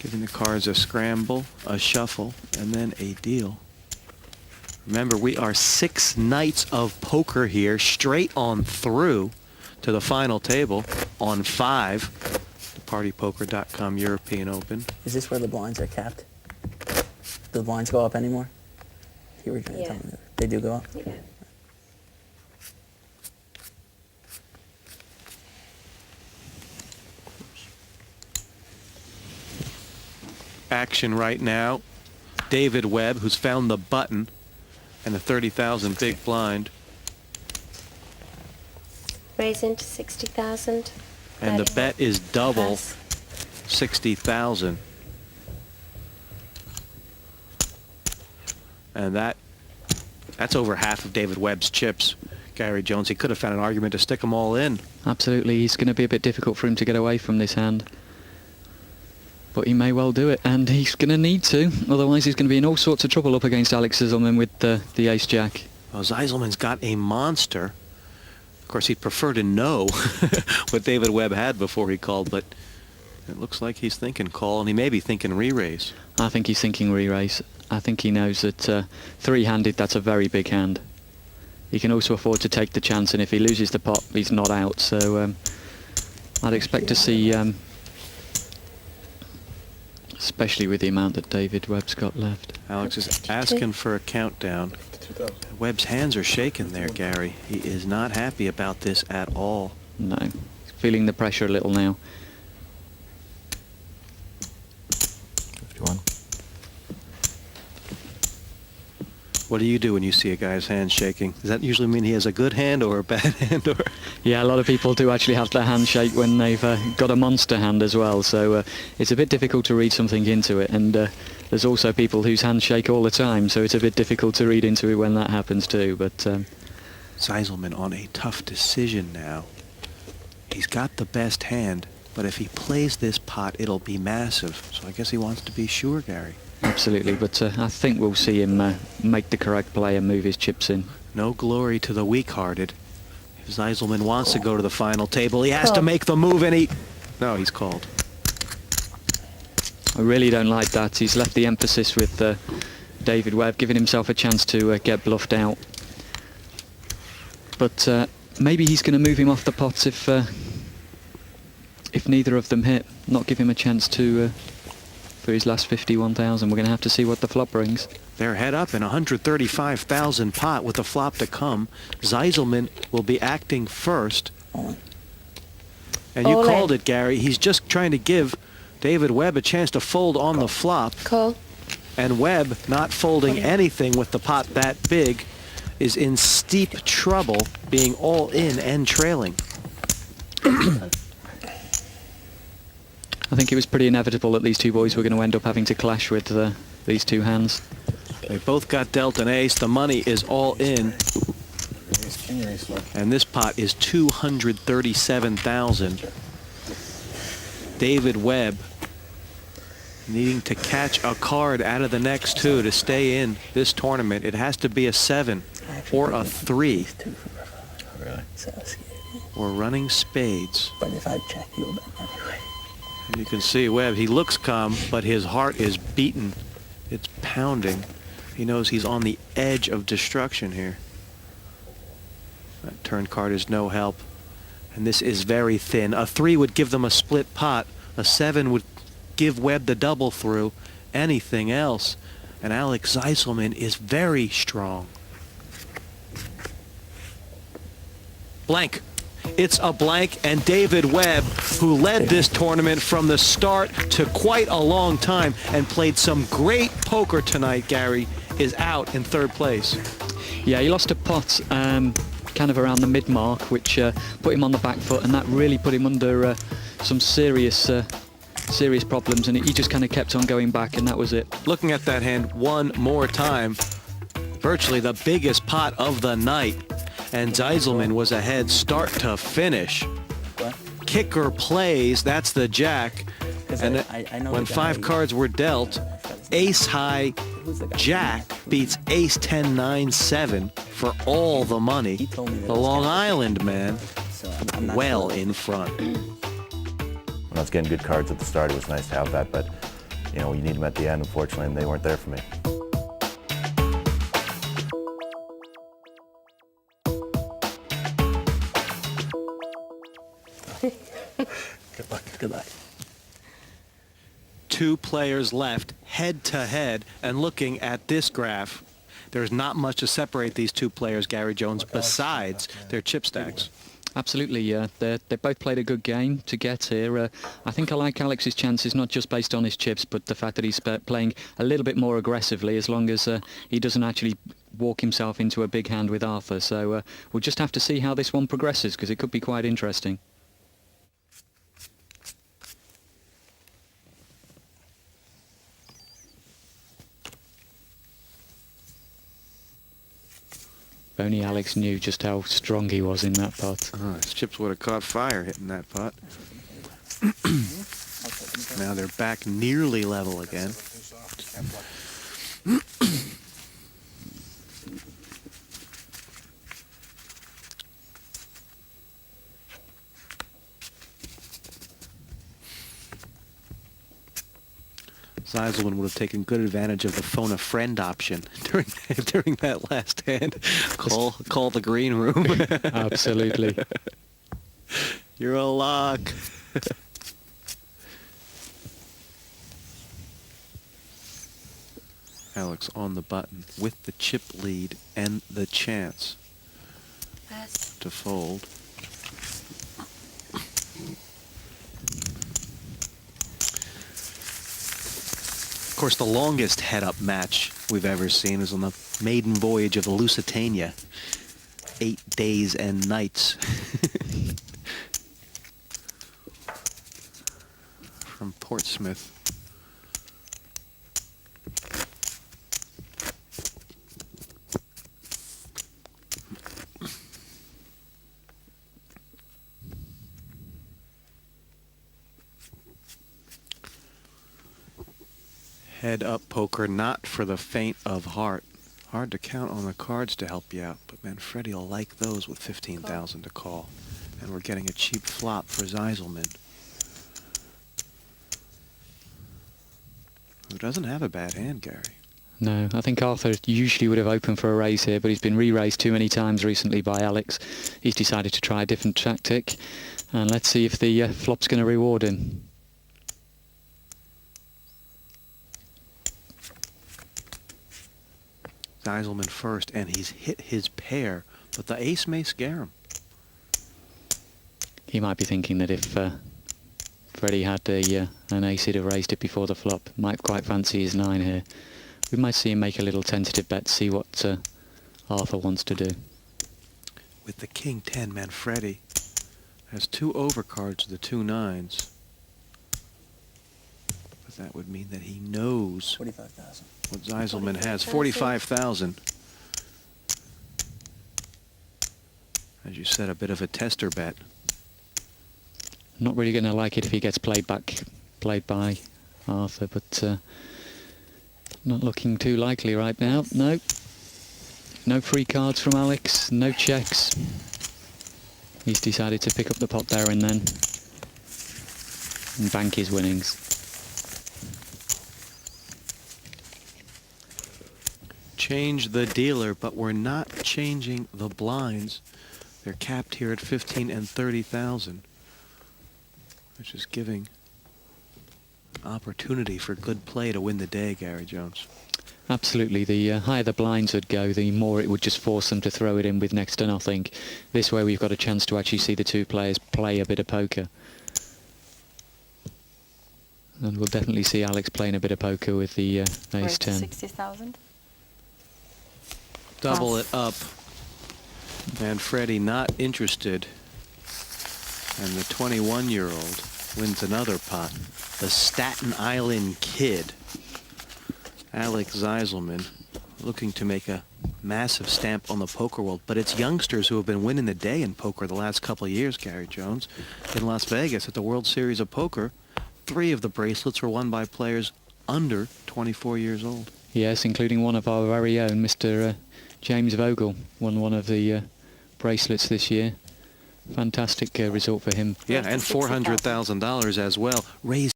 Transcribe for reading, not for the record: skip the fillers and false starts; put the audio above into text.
Giving the cards a scramble, a shuffle, and then a deal. Remember, we are 6 nights of poker here, straight on through to the final table on 5. The PartyPoker.com European Open. Is this where the blinds are capped? Do the blinds go up anymore? You were trying to tell me that. They do go up? Yeah. Action right now. David Webb, who's found the button and the 30,000 big blind. Raising to 60,000. And the bet is double, Pass. 60,000. And that's over half of David Webb's chips. Gary Jones, he could have found an argument to stick them all in. Absolutely, he's going to be a bit difficult for him to get away from this hand. But he may well do it, and he's going to need to. Otherwise, he's going to be in all sorts of trouble up against Alex Zieselman with the ace-jack. Well, Zieselman's got a monster. Of course, he'd prefer to know what David Webb had before he called, but it looks like he's thinking call, and he may be thinking re-raise. I think he's thinking re-raise. I think he knows that three-handed, that's a very big hand. He can also afford to take the chance, and if he loses the pot, he's not out. So I'd expect to see, especially with the amount that David Webb's got left. Alex is asking for a countdown. Webb's hands are shaking there, Gary. He is not happy about this at all. No, he's feeling the pressure a little now. 51. What do you do when you see a guy's hand shaking? Does that usually mean he has a good hand or a bad hand? Or Yeah, a lot of people do actually have their hand shake when they've got a monster hand as well. So it's a bit difficult to read something into it. And there's also people whose hands shake all the time. So it's a bit difficult to read into it when that happens too. But Zieselman on a tough decision now. He's got the best hand, but if he plays this pot, it'll be massive. So I guess he wants to be sure, Gary. absolutely. But I think we'll see him make the correct play and move his chips in. No glory to the weak-hearted. If Zieselman wants to go to the final table, he has to make the move, and no, he's called. I really don't like that. He's left the emphasis with David Webb, giving himself a chance to get bluffed out. But maybe he's going to move him off the pots if neither of them hit. Not give him a chance to for his last 51,000. We're going to have to see what the flop brings. They're head up in 135,000 pot with the flop to come. Zieselman will be acting first. And you All called in. it, Gary. He's just trying to give David Webb a chance to fold on the flop. Call. And Webb, not folding anything with the pot that big, is in steep trouble being all in and trailing. I think it was pretty inevitable that these two boys were going to end up having to clash with these two hands. They both got dealt an ace. The money is all in. And this pot is 237,000. David Webb needing to catch a card out of the next two to stay in this tournament. It has to be a 7 or a 3 Really? or running spades. But if I check, you'll bet anyway. And you can see Webb, he looks calm, but his heart is beaten. It's pounding. He knows he's on the edge of destruction here. That turn card is no help. And this is very thin. A 3 would give them a split pot. A 7 would give Webb the double through. Anything else. And Alex Zieselman is very strong. Blank. It's a blank, and David Webb, who led this tournament from the start to quite a long time and played some great poker tonight, Gary, is out in third place. Yeah, he lost a pot kind of around the mid-mark, which put him on the back foot, and that really put him under some serious problems, and he just kind of kept on going back, and that was it. Looking at that hand one more time, virtually the biggest pot of the night, and Zieselman was ahead start to finish. Kicker plays, that's the jack, and I know when the guy 5 cards were dealt, ace high jack beats ace 10 9 7 for all the money. He told me that The it was Long counted. Island man So I'm not well sure. in front. When I was getting good cards at the start, it was nice to have that, but you know, you need them at the end, unfortunately, and they weren't there for me. Good luck. Good luck. 2 players left head to head, and looking at this graph, there's not much to separate these 2 players, Gary Jones, besides their chip stacks. Absolutely, they both played a good game to get here. I think I like Alex's chances, not just based on his chips, but the fact that he's playing a little bit more aggressively, as long as he doesn't actually walk himself into a big hand with Arthur. So we'll just have to see how this one progresses, because it could be quite interesting. If only Alex knew just how strong he was in that putt. Oh, his chips would have caught fire hitting that putt. Now they're back nearly level again. Zeiselman would have taken good advantage of the phone a friend option during that last hand. Call the green room. Absolutely. You're a lock. Alex on the button with the chip lead and the chance Pass. to fold. Of course, the longest head-up match we've ever seen is on the maiden voyage of the Lusitania. 8 days and nights. From Portsmouth. Head-up poker, not for the faint of heart. Hard to count on the cards to help you out, but Manfredi will like those with 15,000 to call. And we're getting a cheap flop for Zeiselman, who doesn't have a bad hand, Gary. No, I think Arthur usually would have opened for a raise here, but he's been re-raised too many times recently by Alex. He's decided to try a different tactic, and let's see if the flop's going to reward him. Zeiselman first, and he's hit his pair, but the ace may scare him. He might be thinking that if Freddie had an ace, he'd have raised it before the flop. Might quite fancy his 9 here. We might see him make a little tentative bet, see what Arthur wants to do. With the king 10, Manfredi has 2 overcards, the 2 9s. But that would mean that he knows 45,000. what Zeiselman has. 45,000. As you said, a bit of a tester bet. Not really going to like it if he gets played by Arthur, but not looking too likely right now. No. No free cards from Alex, no checks. He's decided to pick up the pot there and then and bank his winnings. Change the dealer, but we're not changing the blinds. They're capped here at 15 and 30,000, which is giving opportunity for good play to win the day, Gary Jones. Absolutely. The higher the blinds would go, the more it would just force them to throw it in with next to nothing. This way we've got a chance to actually see the 2 players play a bit of poker. And we'll definitely see Alex playing a bit of poker with the ace 10. 60,000. Double it up. Manfredi not interested. And the 21-year-old wins another pot. The Staten Island Kid, Alex Zeiselman, looking to make a massive stamp on the poker world. But it's youngsters who have been winning the day in poker the last couple of years, Gary Jones. In Las Vegas at the World Series of Poker, 3 of the bracelets were won by players under 24 years old. Yes, including one of our very own, Mr. James Vogel, won one of the bracelets this year. Fantastic result for him. Yeah, and $400,000 as well. Raised